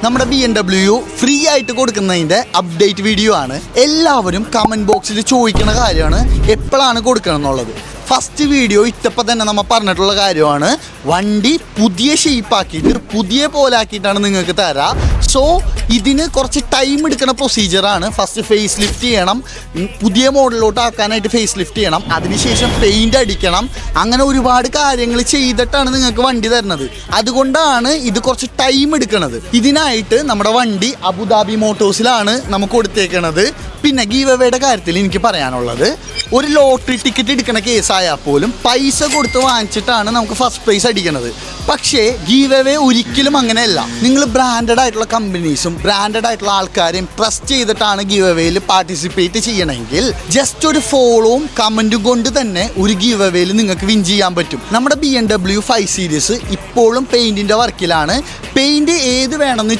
നമ്മുടെ BMW free ആയിട്ട് കൊടുക്കുന്നതിൻ്റെ update video ആണ്. എല്ലാവരും കമൻറ്റ് ബോക്സിൽ ചോദിക്കുന്ന കാര്യമാണ് എപ്പോഴാണ് കൊടുക്കണം എന്നുള്ളത്. ഫസ്റ്റ് വീഡിയോ ഇട്ടപ്പോൾ തന്നെ നമ്മൾ പറഞ്ഞിട്ടുള്ള കാര്യമാണ്, വണ്ടി പുതിയ ഷേപ്പാക്കിയിട്ട് പുതിയ പോലാക്കിയിട്ടാണ് നിങ്ങൾക്ക് തരാം. സോ ഇതിന് കുറച്ച് ടൈം എടുക്കുന്ന പ്രൊസീജിയറാണ്. ഫസ്റ്റ് ഫേസ് ലിഫ്റ്റ് ചെയ്യണം, പുതിയ മോഡലിലോട്ട് ആക്കാനായിട്ട് ഫേസ് ലിഫ്റ്റ് ചെയ്യണം, അതിനുശേഷം പെയിൻ്റ് അടിക്കണം, അങ്ങനെ ഒരുപാട് കാര്യങ്ങൾ ചെയ്തിട്ടാണ് നിങ്ങൾക്ക് വണ്ടി തരുന്നത്. അതുകൊണ്ടാണ് ഇത് കുറച്ച് ടൈം എടുക്കുന്നത്. ഇതിനായിട്ട് നമ്മുടെ വണ്ടി അബുദാബി മോട്ടോഴ്സിലാണ് നമുക്ക് കൊടുത്തേക്കണത്. പിന്നെ ഗീവ് അവേയുടെ കാര്യത്തിൽ എനിക്ക് പറയാനുള്ളത്, ഒരു ലോട്ടറി ടിക്കറ്റ് എടുക്കുന്ന കേസായാൽ പോലും പൈസ കൊടുത്ത് വാങ്ങിച്ചിട്ടാണ് നമുക്ക് ഫസ്റ്റ് പ്രൈസ് അടിക്കുന്നത്. പക്ഷേ ഗീവ് അവേ ഒരിക്കലും അങ്ങനെയല്ല. നിങ്ങൾ ബ്രാൻഡഡ് ആയിട്ടുള്ള കമ്പനീസും ബ്രാൻഡഡ് ആയിട്ടുള്ള ആൾക്കാരെയും ട്രസ്റ്റ് ചെയ്തിട്ടാണ് ഗീവ് അവേയിൽ പാർട്ടിസിപ്പേറ്റ് ചെയ്യണമെങ്കിൽ ജസ്റ്റ് ഒരു ഫോളോവും കമൻറ്റും കൊണ്ട് തന്നെ ഒരു ഗീവ് അവേയിൽ നിങ്ങൾക്ക് വിൻ ചെയ്യാൻ പറ്റും. നമ്മുടെ BMW 5 സീരീസ് ഇപ്പോഴും പെയിൻറ്റിൻ്റെ വർക്കിലാണ്. പെയിൻറ്റ് ഏത് വേണമെന്ന്